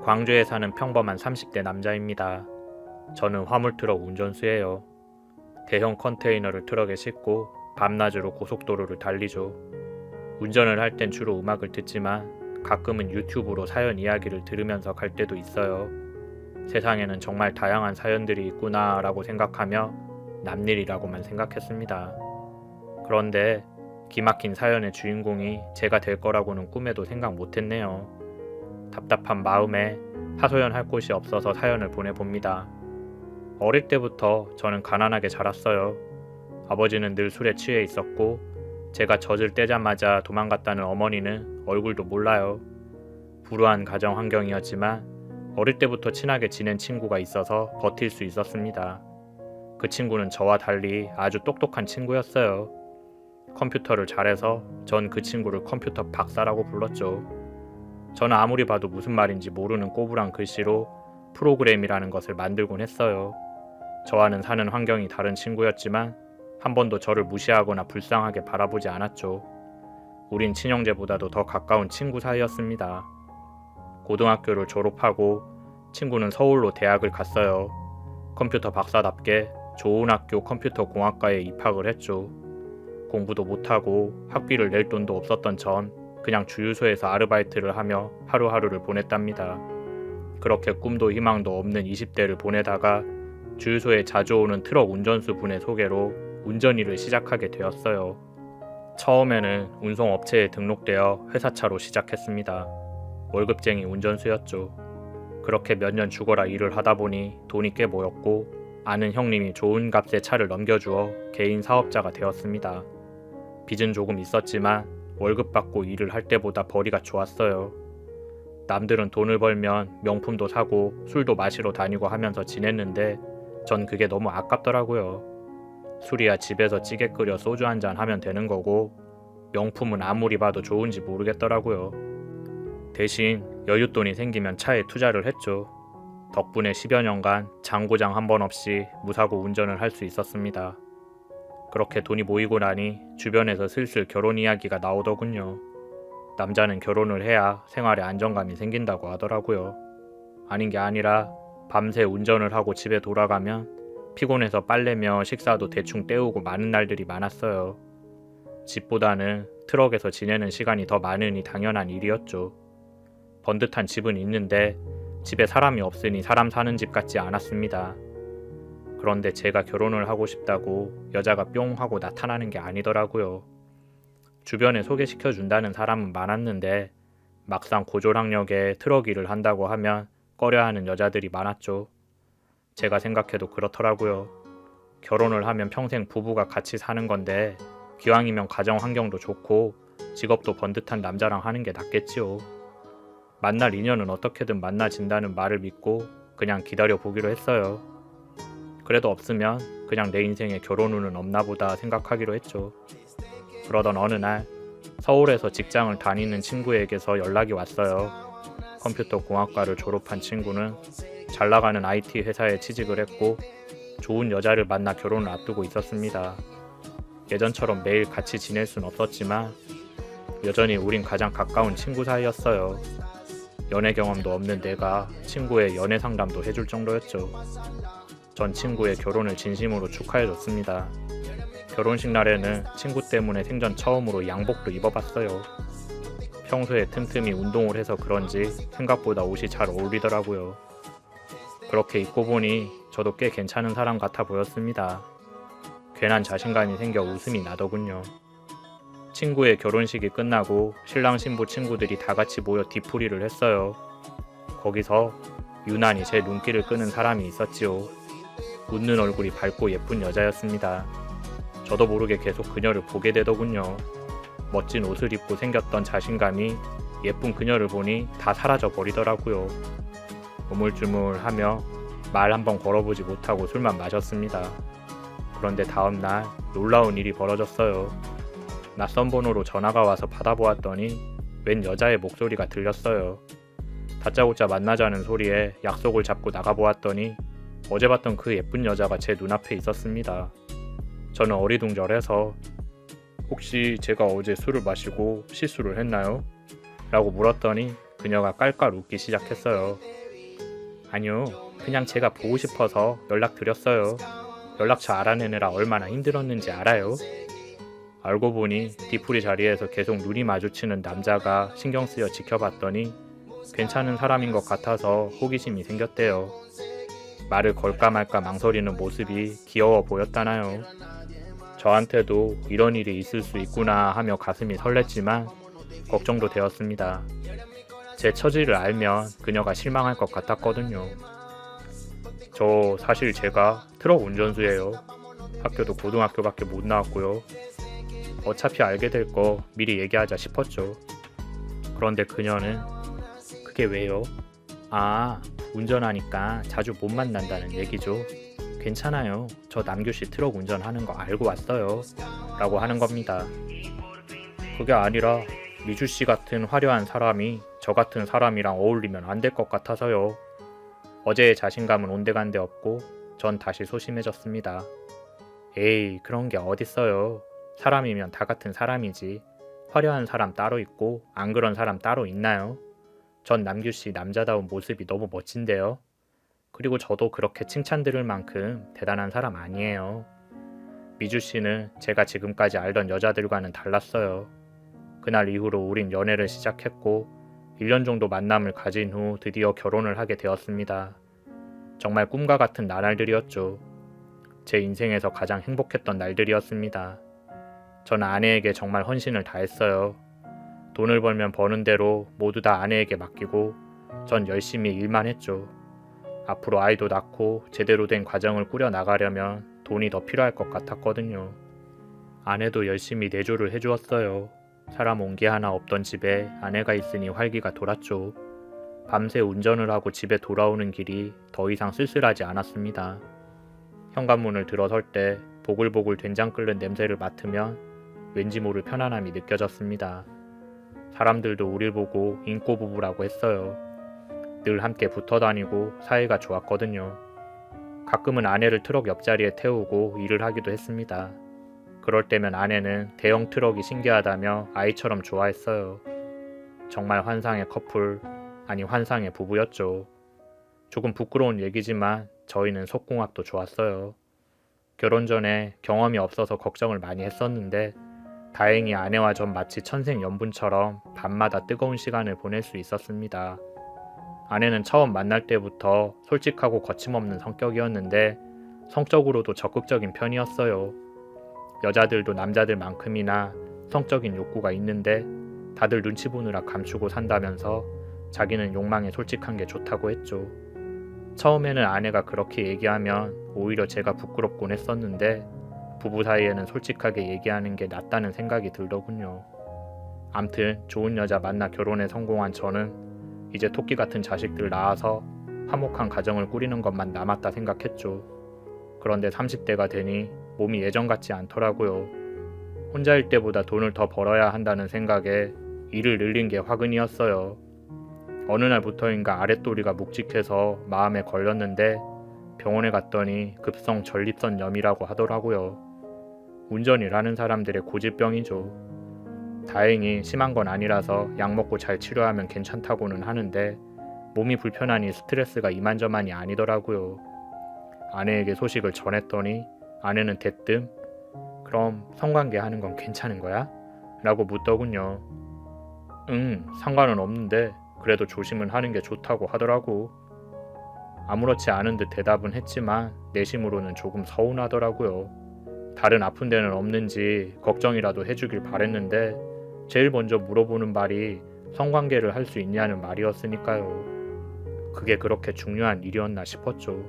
광주에 사는 평범한 30대 남자입니다. 저는 화물트럭 운전수예요. 대형 컨테이너를 트럭에 싣고 밤낮으로 고속도로를 달리죠. 운전을 할 땐 주로 음악을 듣지만 가끔은 유튜브로 사연 이야기를 들으면서 갈 때도 있어요. 세상에는 정말 다양한 사연들이 있구나 라고 생각하며 남일이라고만 생각했습니다. 그런데 기막힌 사연의 주인공이 제가 될 거라고는 꿈에도 생각 못했네요. 답답한 마음에 하소연할 곳이 없어서 사연을 보내봅니다. 어릴 때부터 저는 가난하게 자랐어요. 아버지는 늘 술에 취해 있었고 제가 젖을 떼자마자 도망갔다는 어머니는 얼굴도 몰라요. 불우한 가정 환경이었지만 어릴 때부터 친하게 지낸 친구가 있어서 버틸 수 있었습니다. 그 친구는 저와 달리 아주 똑똑한 친구였어요. 컴퓨터를 잘해서 전 그 친구를 컴퓨터 박사라고 불렀죠. 저는 아무리 봐도 무슨 말인지 모르는 꼬부랑 글씨로 프로그램이라는 것을 만들곤 했어요. 저와는 사는 환경이 다른 친구였지만 한 번도 저를 무시하거나 불쌍하게 바라보지 않았죠. 우린 친형제보다도 더 가까운 친구 사이였습니다. 고등학교를 졸업하고 친구는 서울로 대학을 갔어요. 컴퓨터 박사답게 좋은 학교 컴퓨터공학과에 입학을 했죠. 공부도 못하고 학비를 낼 돈도 없었던 전 그냥 주유소에서 아르바이트를 하며 하루하루를 보냈답니다. 그렇게 꿈도 희망도 없는 20대를 보내다가 주유소에 자주 오는 트럭 운전수 분의 소개로 운전 일을 시작하게 되었어요. 처음에는 운송업체에 등록되어 회사차로 시작했습니다. 월급쟁이 운전수였죠. 그렇게 몇 년 죽어라 일을 하다 보니 돈이 꽤 모였고 아는 형님이 좋은 값에 차를 넘겨주어 개인 사업자가 되었습니다. 빚은 조금 있었지만 월급 받고 일을 할 때보다 벌이가 좋았어요. 남들은 돈을 벌면 명품도 사고 술도 마시러 다니고 하면서 지냈는데 전 그게 너무 아깝더라고요. 술이야 집에서 찌개 끓여 소주 한잔 하면 되는 거고 명품은 아무리 봐도 좋은지 모르겠더라고요. 대신 여윳돈이 생기면 차에 투자를 했죠. 덕분에 10여 년간 장고장 한 번 없이 무사고 운전을 할 수 있었습니다. 그렇게 돈이 모이고 나니 주변에서 슬슬 결혼 이야기가 나오더군요. 남자는 결혼을 해야 생활에 안정감이 생긴다고 하더라고요. 아닌 게 아니라 밤새 운전을 하고 집에 돌아가면 피곤해서 빨래며 식사도 대충 때우고 많은 날들이 많았어요. 집보다는 트럭에서 지내는 시간이 더 많으니 당연한 일이었죠. 번듯한 집은 있는데 집에 사람이 없으니 사람 사는 집 같지 않았습니다. 그런데 제가 결혼을 하고 싶다고 여자가 뿅 하고 나타나는 게 아니더라고요. 주변에 소개시켜준다는 사람은 많았는데 막상 고졸학력에 트럭 일을 한다고 하면 꺼려하는 여자들이 많았죠. 제가 생각해도 그렇더라고요. 결혼을 하면 평생 부부가 같이 사는 건데 기왕이면 가정 환경도 좋고 직업도 번듯한 남자랑 하는 게 낫겠지요. 만날 인연은 어떻게든 만나진다는 말을 믿고 그냥 기다려 보기로 했어요. 그래도 없으면 그냥 내 인생에 결혼 운은 없나 보다 생각하기로 했죠. 그러던 어느 날 서울에서 직장을 다니는 친구에게서 연락이 왔어요. 컴퓨터 공학과를 졸업한 친구는 잘 나가는 IT 회사에 취직을 했고 좋은 여자를 만나 결혼을 앞두고 있었습니다. 예전처럼 매일 같이 지낼 순 없었지만 여전히 우린 가장 가까운 친구 사이였어요. 연애 경험도 없는 내가 친구의 연애 상담도 해줄 정도였죠. 전 친구의 결혼을 진심으로 축하해줬습니다. 결혼식 날에는 친구 때문에 생전 처음으로 양복도 입어봤어요. 평소에 틈틈이 운동을 해서 그런지 생각보다 옷이 잘 어울리더라고요. 그렇게 입고 보니 저도 꽤 괜찮은 사람 같아 보였습니다. 괜한 자신감이 생겨 웃음이 나더군요. 친구의 결혼식이 끝나고 신랑 신부 친구들이 다 같이 모여 뒤풀이를 했어요. 거기서 유난히 제 눈길을 끄는 사람이 있었지요. 웃는 얼굴이 밝고 예쁜 여자였습니다. 저도 모르게 계속 그녀를 보게 되더군요. 멋진 옷을 입고 생겼던 자신감이 예쁜 그녀를 보니 다 사라져 버리더라고요. 우물쭈물하며 말 한번 걸어보지 못하고 술만 마셨습니다. 그런데 다음날 놀라운 일이 벌어졌어요. 낯선 번호로 전화가 와서 받아보았더니 웬 여자의 목소리가 들렸어요. 다짜고짜 만나자는 소리에 약속을 잡고 나가보았더니 어제 봤던 그 예쁜 여자가 제 눈앞에 있었습니다. 저는 어리둥절해서 혹시 제가 어제 술을 마시고 실수를 했나요? 라고 물었더니 그녀가 깔깔 웃기 시작했어요. 아니요, 그냥 제가 보고 싶어서 연락드렸어요. 연락처 알아내느라 얼마나 힘들었는지 알아요? 알고 보니 뒤풀이 자리에서 계속 눈이 마주치는 남자가 신경 쓰여 지켜봤더니 괜찮은 사람인 것 같아서 호기심이 생겼대요. 말을 걸까 말까 망설이는 모습이 귀여워 보였다나요. 저한테도 이런 일이 있을 수 있구나 하며 가슴이 설렜지만 걱정도 되었습니다. 제 처지를 알면 그녀가 실망할 것 같았거든요. 저 사실 제가 트럭 운전수예요. 학교도 고등학교밖에 못 나왔고요. 어차피 알게 될 거 미리 얘기하자 싶었죠. 그런데 그녀는 그게 왜요? 아, 운전하니까 자주 못 만난다는 얘기죠. 괜찮아요. 저 남규씨 트럭 운전하는 거 알고 왔어요. 라고 하는 겁니다. 그게 아니라 미주씨 같은 화려한 사람이 저 같은 사람이랑 어울리면 안 될 것 같아서요. 어제의 자신감은 온데간데 없고 전 다시 소심해졌습니다. 에이, 그런 게 어딨어요. 사람이면 다 같은 사람이지. 화려한 사람 따로 있고 안 그런 사람 따로 있나요? 전 남규씨 남자다운 모습이 너무 멋진데요. 그리고 저도 그렇게 칭찬 들을 만큼 대단한 사람 아니에요. 미주씨는 제가 지금까지 알던 여자들과는 달랐어요. 그날 이후로 우린 연애를 시작했고 1년 정도 만남을 가진 후 드디어 결혼을 하게 되었습니다. 정말 꿈과 같은 나날들이었죠. 제 인생에서 가장 행복했던 날들이었습니다. 전 아내에게 정말 헌신을 다했어요. 돈을 벌면 버는 대로 모두 다 아내에게 맡기고 전 열심히 일만 했죠. 앞으로 아이도 낳고 제대로 된 가정을 꾸려 나가려면 돈이 더 필요할 것 같았거든요. 아내도 열심히 내조를 해주었어요. 사람 온기 하나 없던 집에 아내가 있으니 활기가 돌았죠. 밤새 운전을 하고 집에 돌아오는 길이 더 이상 쓸쓸하지 않았습니다. 현관문을 들어설 때 보글보글 된장 끓는 냄새를 맡으면 왠지 모를 편안함이 느껴졌습니다. 사람들도 우릴 보고 인꼬 부부라고 했어요. 늘 함께 붙어 다니고 사이가 좋았거든요. 가끔은 아내를 트럭 옆자리에 태우고 일을 하기도 했습니다. 그럴 때면 아내는 대형 트럭이 신기하다며 아이처럼 좋아했어요. 정말 환상의 커플, 아니 환상의 부부였죠. 조금 부끄러운 얘기지만 저희는 속궁합도 좋았어요. 결혼 전에 경험이 없어서 걱정을 많이 했었는데 다행히 아내와 전 마치 천생연분처럼 밤마다 뜨거운 시간을 보낼 수 있었습니다. 아내는 처음 만날 때부터 솔직하고 거침없는 성격이었는데 성적으로도 적극적인 편이었어요. 여자들도 남자들만큼이나 성적인 욕구가 있는데 다들 눈치 보느라 감추고 산다면서 자기는 욕망에 솔직한 게 좋다고 했죠. 처음에는 아내가 그렇게 얘기하면 오히려 제가 부끄럽곤 했었는데 부부 사이에는 솔직하게 얘기하는 게 낫다는 생각이 들더군요. 암튼 좋은 여자 만나 결혼에 성공한 저는 이제 토끼 같은 자식들 낳아서 화목한 가정을 꾸리는 것만 남았다 생각했죠. 그런데 30대가 되니 몸이 예전 같지 않더라고요. 혼자일 때보다 돈을 더 벌어야 한다는 생각에 일을 늘린 게 화근이었어요. 어느 날부터인가 아랫도리가 묵직해서 마음에 걸렸는데 병원에 갔더니 급성 전립선염이라고 하더라고요. 운전을 하는 사람들의 고질병이죠. 다행히 심한 건 아니라서 약 먹고 잘 치료하면 괜찮다고는 하는데 몸이 불편하니 스트레스가 이만저만이 아니더라고요. 아내에게 소식을 전했더니 아내는 대뜸 그럼 성관계 하는 건 괜찮은 거야? 라고 묻더군요. 상관은 없는데 그래도 조심은 하는 게 좋다고 하더라고. 아무렇지 않은 듯 대답은 했지만 내심으로는 조금 서운하더라고요. 다른 아픈 데는 없는지 걱정이라도 해주길 바랬는데 제일 먼저 물어보는 말이 성관계를 할 수 있냐는 말이었으니까요. 그게 그렇게 중요한 일이었나 싶었죠.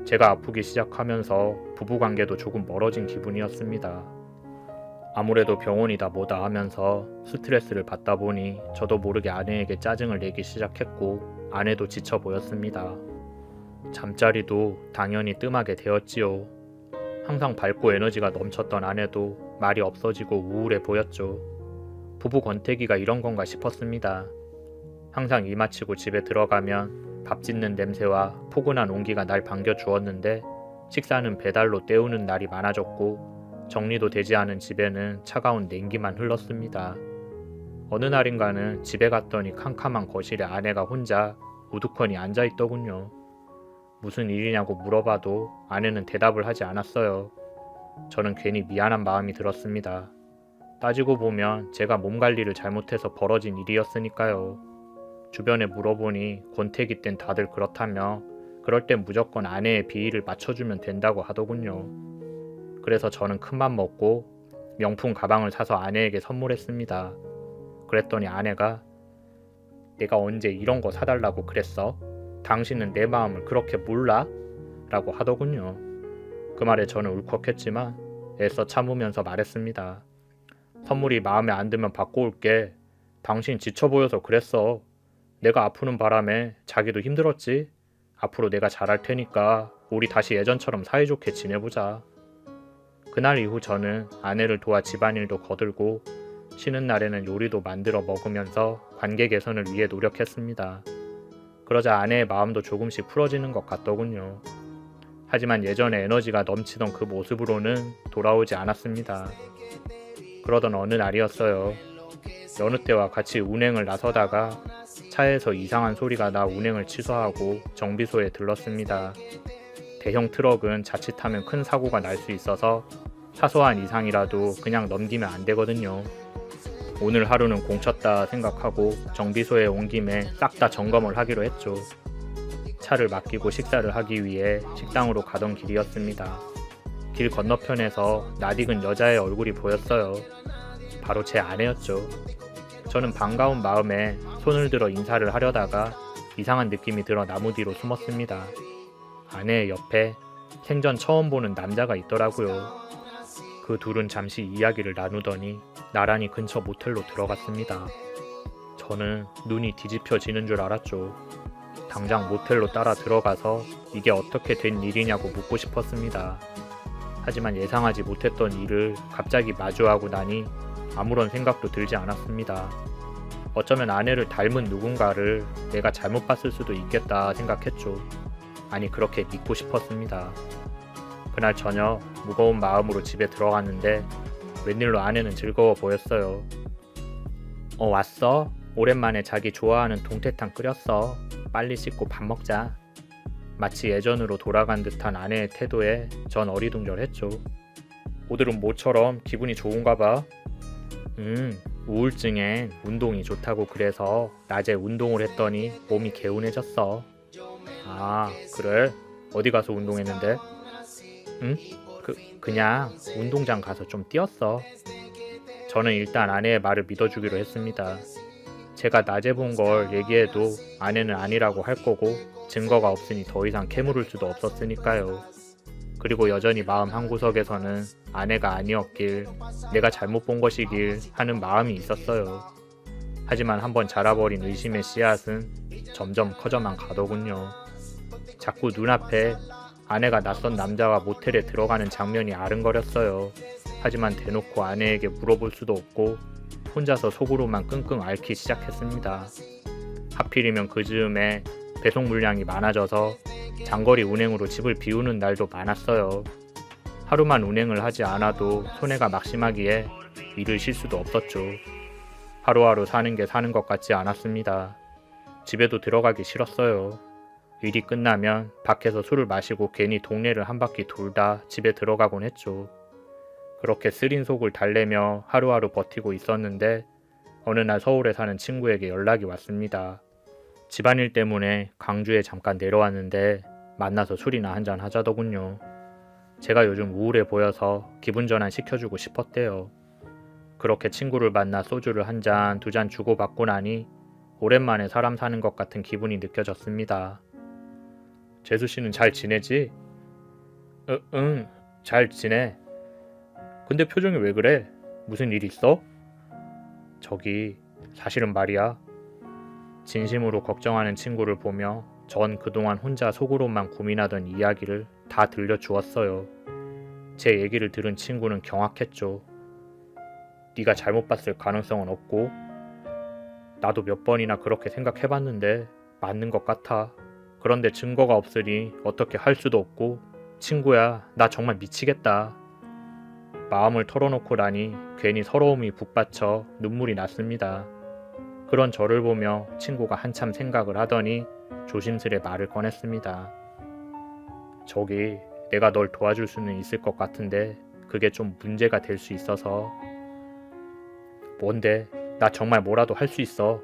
제가 아프기 시작하면서 부부관계도 조금 멀어진 기분이었습니다. 아무래도 병원이다 뭐다 하면서 스트레스를 받다 보니 저도 모르게 아내에게 짜증을 내기 시작했고 아내도 지쳐 보였습니다. 잠자리도 당연히 뜸하게 되었지요. 항상 밝고 에너지가 넘쳤던 아내도 말이 없어지고 우울해 보였죠. 부부 권태기가 이런 건가 싶었습니다. 항상 일 마치고 집에 들어가면 밥 짓는 냄새와 포근한 온기가 날 반겨주었는데 식사는 배달로 때우는 날이 많아졌고 정리도 되지 않은 집에는 차가운 냉기만 흘렀습니다. 어느 날인가는 집에 갔더니 캄캄한 거실에 아내가 혼자 우두커니 앉아있더군요. 무슨 일이냐고 물어봐도 아내는 대답을 하지 않았어요. 저는 괜히 미안한 마음이 들었습니다. 따지고 보면 제가 몸 관리를 잘못해서 벌어진 일이었으니까요. 주변에 물어보니 권태기 땐 다들 그렇다며 그럴 땐 무조건 아내의 비위를 맞춰주면 된다고 하더군요. 그래서 저는 큰맘 먹고 명품 가방을 사서 아내에게 선물했습니다. 그랬더니 아내가 내가 언제 이런 거 사달라고 그랬어? 당신은 내 마음을 그렇게 몰라? 라고 하더군요. 그 말에 저는 울컥했지만 애써 참으면서 말했습니다. 선물이 마음에 안 들면 받고 올게. 당신 지쳐 보여서 그랬어. 내가 아프는 바람에 자기도 힘들었지. 앞으로 내가 잘할 테니까 우리 다시 예전처럼 사이좋게 지내보자. 그날 이후 저는 아내를 도와 집안일도 거들고 쉬는 날에는 요리도 만들어 먹으면서 관계 개선을 위해 노력했습니다. 그러자 아내의 마음도 조금씩 풀어지는 것 같더군요. 하지만 예전에 에너지가 넘치던 그 모습으로는 돌아오지 않았습니다. 그러던 어느 날이었어요. 여느 때와 같이 운행을 나서다가 차에서 이상한 소리가 나 운행을 취소하고 정비소에 들렀습니다. 대형 트럭은 자칫하면 큰 사고가 날 수 있어서 사소한 이상이라도 그냥 넘기면 안 되거든요. 오늘 하루는 공쳤다 생각하고 정비소에 온 김에 싹 다 점검을 하기로 했죠. 차를 맡기고 식사를 하기 위해 식당으로 가던 길이었습니다. 길 건너편에서 낯익은 여자의 얼굴이 보였어요. 바로 제 아내였죠. 저는 반가운 마음에 손을 들어 인사를 하려다가 이상한 느낌이 들어 나무 뒤로 숨었습니다. 아내의 옆에 생전 처음 보는 남자가 있더라고요. 그 둘은 잠시 이야기를 나누더니 나란히 근처 모텔로 들어갔습니다. 저는 눈이 뒤집혀지는 줄 알았죠. 당장 모텔로 따라 들어가서 이게 어떻게 된 일이냐고 묻고 싶었습니다. 하지만 예상하지 못했던 일을 갑자기 마주하고 나니 아무런 생각도 들지 않았습니다. 어쩌면 아내를 닮은 누군가를 내가 잘못 봤을 수도 있겠다 생각했죠. 아니 그렇게 믿고 싶었습니다. 그날 저녁 무거운 마음으로 집에 들어갔는데 웬일로 아내는 즐거워 보였어요. 왔어? 오랜만에 자기 좋아하는 동태탕 끓였어. 빨리 씻고 밥 먹자. 마치 예전으로 돌아간 듯한 아내의 태도에 전 어리둥절했죠. 오늘은 모처럼 기분이 좋은가 봐. 우울증엔 운동이 좋다고 그래서 낮에 운동을 했더니 몸이 개운해졌어. 아, 그래? 어디 가서 운동했는데? 응? 그냥 운동장 가서 좀 뛰었어. 저는 일단 아내의 말을 믿어주기로 했습니다. 제가 낮에 본 걸 얘기해도 아내는 아니라고 할 거고 증거가 없으니 더 이상 캐물을 수도 없었으니까요. 그리고 여전히 마음 한구석에서는 아내가 아니었길, 내가 잘못 본 것이길 하는 마음이 있었어요. 하지만 한번 자라버린 의심의 씨앗은 점점 커져만 가더군요. 자꾸 눈앞에 아내가 낯선 남자와 모텔에 들어가는 장면이 아른거렸어요. 하지만 대놓고 아내에게 물어볼 수도 없고 혼자서 속으로만 끙끙 앓기 시작했습니다. 하필이면 그 즈음에 배송 물량이 많아져서 장거리 운행으로 집을 비우는 날도 많았어요. 하루만 운행을 하지 않아도 손해가 막심하기에 일을 쉴 수도 없었죠. 하루하루 사는 게 사는 것 같지 않았습니다. 집에도 들어가기 싫었어요. 일이 끝나면 밖에서 술을 마시고 괜히 동네를 한 바퀴 돌다 집에 들어가곤 했죠. 그렇게 쓰린 속을 달래며 하루하루 버티고 있었는데 어느 날 서울에 사는 친구에게 연락이 왔습니다. 집안일 때문에 광주에 잠깐 내려왔는데 만나서 술이나 한잔 하자더군요. 제가 요즘 우울해 보여서 기분 전환 시켜주고 싶었대요. 그렇게 친구를 만나 소주를 한 잔, 두 잔 주고받고 나니 오랜만에 사람 사는 것 같은 기분이 느껴졌습니다. 재수씨는 잘 지내지? 응, 잘 지내. 근데 표정이 왜 그래? 무슨 일 있어? 저기, 사실은 말이야. 진심으로 걱정하는 친구를 보며 전 그동안 혼자 속으로만 고민하던 이야기를 다 들려주었어요. 제 얘기를 들은 친구는 경악했죠. 네가 잘못 봤을 가능성은 없고 나도 몇 번이나 그렇게 생각해봤는데 맞는 것 같아. 그런데 증거가 없으니 어떻게 할 수도 없고 친구야, 나 정말 미치겠다. 마음을 털어놓고 나니 괜히 서러움이 북받쳐 눈물이 났습니다. 그런 저를 보며 친구가 한참 생각을 하더니 조심스레 말을 꺼냈습니다. 저기 내가 널 도와줄 수는 있을 것 같은데 그게 좀 문제가 될 수 있어서. 뭔데? 나 정말 뭐라도 할 수 있어.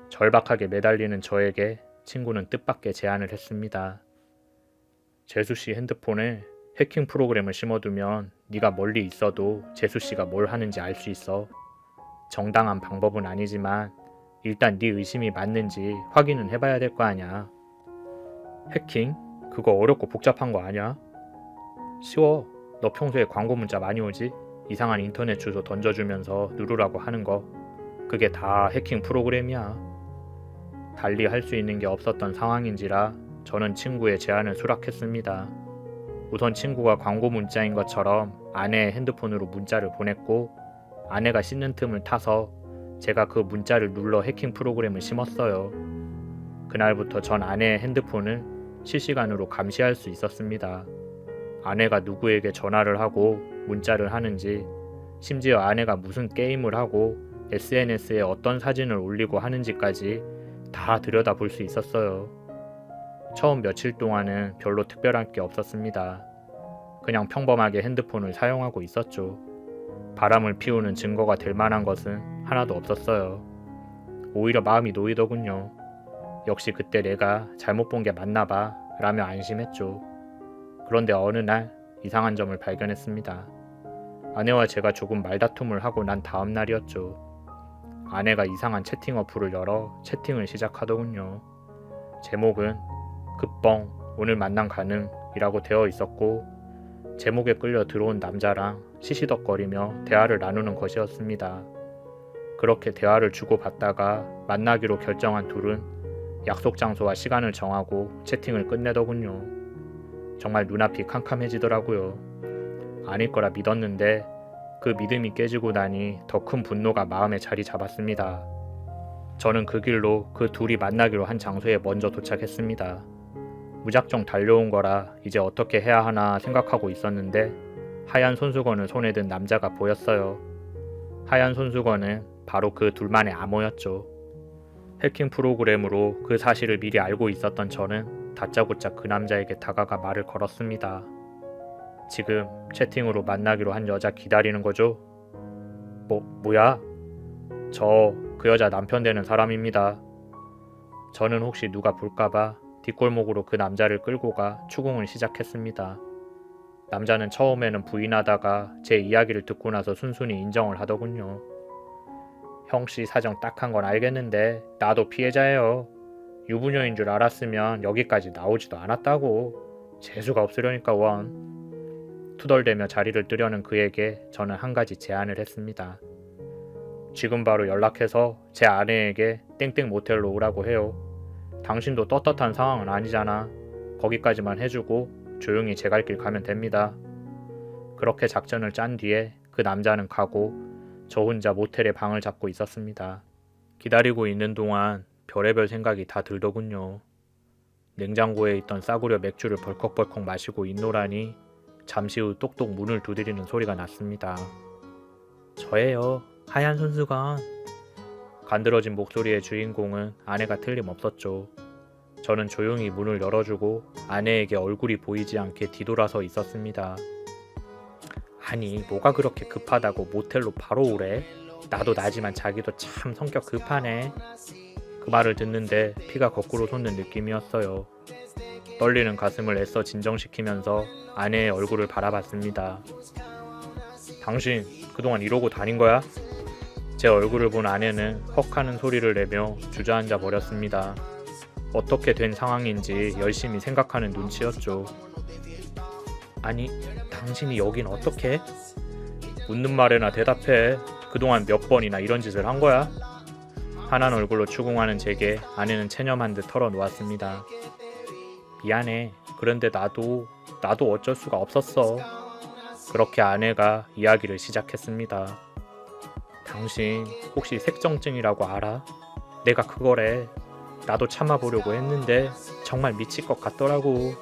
절박하게 매달리는 저에게 친구는 뜻밖의 제안을 했습니다. 재수씨 핸드폰에 해킹 프로그램을 심어두면 네가 멀리 있어도 재수씨가 뭘 하는지 알 수 있어. 정당한 방법은 아니지만 일단 네 의심이 맞는지 확인은 해봐야 될 거 아냐. 해킹? 그거 어렵고 복잡한 거 아냐? 쉬워. 너 평소에 광고 문자 많이 오지? 이상한 인터넷 주소 던져주면서 누르라고 하는 거. 그게 다 해킹 프로그램이야. 달리 할 수 있는 게 없었던 상황인지라 저는 친구의 제안을 수락했습니다. 우선 친구가 광고 문자인 것처럼 아내의 핸드폰으로 문자를 보냈고 아내가 씻는 틈을 타서 제가 그 문자를 눌러 해킹 프로그램을 심었어요. 그날부터 전 아내의 핸드폰을 실시간으로 감시할 수 있었습니다. 아내가 누구에게 전화를 하고 문자를 하는지, 심지어 아내가 무슨 게임을 하고 SNS에 어떤 사진을 올리고 하는지까지 다 들여다볼 수 있었어요. 처음 며칠 동안은 별로 특별한 게 없었습니다. 그냥 평범하게 핸드폰을 사용하고 있었죠. 바람을 피우는 증거가 될 만한 것은 하나도 없었어요. 오히려 마음이 놓이더군요. 역시 그때 내가 잘못 본 게 맞나 봐 라며 안심했죠. 그런데 어느 날 이상한 점을 발견했습니다. 아내와 제가 조금 말다툼을 하고 난 다음 날이었죠. 아내가 이상한 채팅 어플을 열어 채팅을 시작하더군요. 제목은 급뻥 오늘 만남 가능 이라고 되어 있었고 제목에 끌려 들어온 남자랑 시시덕거리며 대화를 나누는 것이었습니다. 그렇게 대화를 주고받다가 만나기로 결정한 둘은 약속 장소와 시간을 정하고 채팅을 끝내더군요. 정말 눈앞이 캄캄해지더라고요. 아닐 거라 믿었는데 그 믿음이 깨지고 나니 더 큰 분노가 마음에 자리 잡았습니다. 저는 그 길로 그 둘이 만나기로 한 장소에 먼저 도착했습니다. 무작정 달려온 거라 이제 어떻게 해야 하나 생각하고 있었는데 하얀 손수건을 손에 든 남자가 보였어요. 하얀 손수건은 바로 그 둘만의 암호였죠. 해킹 프로그램으로 그 사실을 미리 알고 있었던 저는 다짜고짜 그 남자에게 다가가 말을 걸었습니다. 지금 채팅으로 만나기로 한 여자 기다리는 거죠? 뭐야? 저 그 여자 남편 되는 사람입니다. 저는 혹시 누가 볼까봐 뒷골목으로 그 남자를 끌고 가 추궁을 시작했습니다. 남자는 처음에는 부인하다가 제 이야기를 듣고 나서 순순히 인정을 하더군요. 형씨 사정 딱한 건 알겠는데 나도 피해자예요. 유부녀인 줄 알았으면 여기까지 나오지도 않았다고. 재수가 없으려니까 원. 투덜대며 자리를 뜨려는 그에게 저는 한 가지 제안을 했습니다. 지금 바로 연락해서 제 아내에게 땡땡 모텔로 오라고 해요. 당신도 떳떳한 상황은 아니잖아. 거기까지만 해주고 조용히 제 갈 길 가면 됩니다. 그렇게 작전을 짠 뒤에 그 남자는 가고 저 혼자 모텔에 방을 잡고 있었습니다. 기다리고 있는 동안 별의별 생각이 다 들더군요. 냉장고에 있던 싸구려 맥주를 벌컥벌컥 마시고 있노라니 잠시 후 똑똑 문을 두드리는 소리가 났습니다. 저예요. 하얀 손수건. 간드러진 목소리의 주인공은 아내가 틀림없었죠. 저는 조용히 문을 열어주고 아내에게 얼굴이 보이지 않게 뒤돌아서 있었습니다. 아니 뭐가 그렇게 급하다고 모텔로 바로 오래? 나도 나지만 자기도 참 성격 급하네. 그 말을 듣는데 피가 거꾸로 솟는 느낌이었어요. 떨리는 가슴을 애써 진정시키면서 아내의 얼굴을 바라봤습니다. 당신 그동안 이러고 다닌 거야? 제 얼굴을 본 아내는 헉 하는 소리를 내며 주저앉아 버렸습니다. 어떻게 된 상황인지 열심히 생각하는 눈치였죠. 아니, 당신이 여긴 어떻게? 묻는 말에나 대답해. 그동안 몇 번이나 이런 짓을 한 거야? 환한 얼굴로 추궁하는 제게 아내는 체념한 듯 털어놓았습니다. 미안해. 그런데 나도 어쩔 수가 없었어. 그렇게 아내가 이야기를 시작했습니다. 당신 혹시 색정증이라고 알아? 내가 그거래. 나도 참아보려고 했는데 정말 미칠 것 같더라고.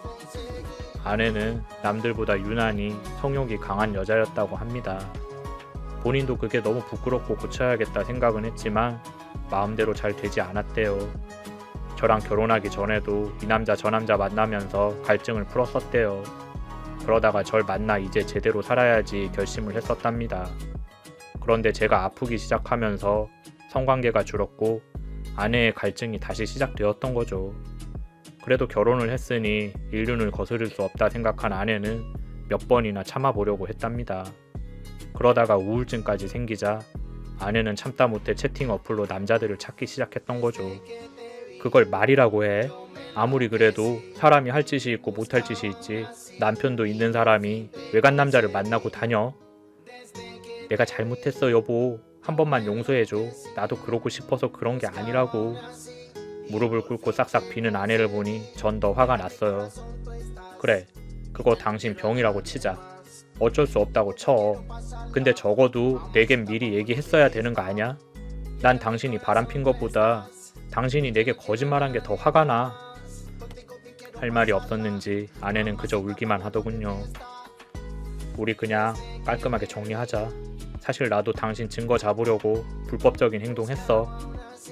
아내는 남들보다 유난히 성욕이 강한 여자였다고 합니다. 본인도 그게 너무 부끄럽고 고쳐야겠다 생각은 했지만 마음대로 잘 되지 않았대요. 저랑 결혼하기 전에도 이 남자 저 남자 만나면서 갈증을 풀었었대요. 그러다가 절 만나 이제 제대로 살아야지 결심을 했었답니다. 그런데 제가 아프기 시작하면서 성관계가 줄었고 아내의 갈증이 다시 시작되었던 거죠. 그래도 결혼을 했으니 인륜을 거스를 수 없다 생각한 아내는 몇 번이나 참아보려고 했답니다. 그러다가 우울증까지 생기자 아내는 참다 못해 채팅 어플로 남자들을 찾기 시작했던 거죠. 그걸 말이라고 해? 아무리 그래도 사람이 할 짓이 있고 못할 짓이 있지. 남편도 있는 사람이 외간 남자를 만나고 다녀? 내가 잘못했어 여보. 한 번만 용서해줘. 나도 그러고 싶어서 그런 게 아니라고. 무릎을 꿇고 싹싹 비는 아내를 보니 전 더 화가 났어요. 그래, 그거 당신 병이라고 치자. 어쩔 수 없다고 쳐. 근데 적어도 내겐 미리 얘기했어야 되는 거 아냐? 난 당신이 바람핀 것보다 당신이 내게 거짓말한 게 더 화가 나. 할 말이 없었는지 아내는 그저 울기만 하더군요. 우리 그냥 깔끔하게 정리하자. 사실 나도 당신 증거 잡으려고 불법적인 행동했어.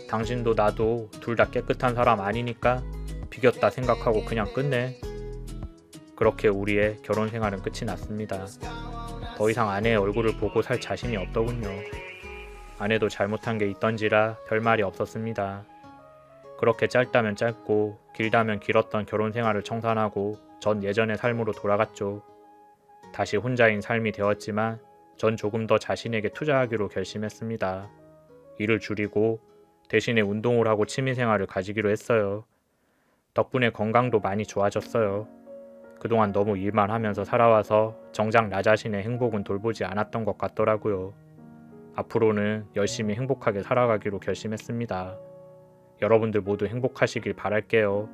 당신도 나도 둘 다 깨끗한 사람 아니니까 비겼다 생각하고 그냥 끝내. 그렇게 우리의 결혼 생활은 끝이 났습니다. 더 이상 아내의 얼굴을 보고 살 자신이 없더군요. 아내도 잘못한 게 있던지라 별말이 없었습니다. 그렇게 짧다면 짧고 길다면 길었던 결혼 생활을 청산하고 전 예전의 삶으로 돌아갔죠. 다시 혼자인 삶이 되었지만 전 조금 더 자신에게 투자하기로 결심했습니다. 일을 줄이고 대신에 운동을 하고 취미생활을 가지기로 했어요. 덕분에 건강도 많이 좋아졌어요. 그동안 너무 일만 하면서 살아와서 정작 나 자신의 행복은 돌보지 않았던 것 같더라고요. 앞으로는 열심히 행복하게 살아가기로 결심했습니다. 여러분들 모두 행복하시길 바랄게요.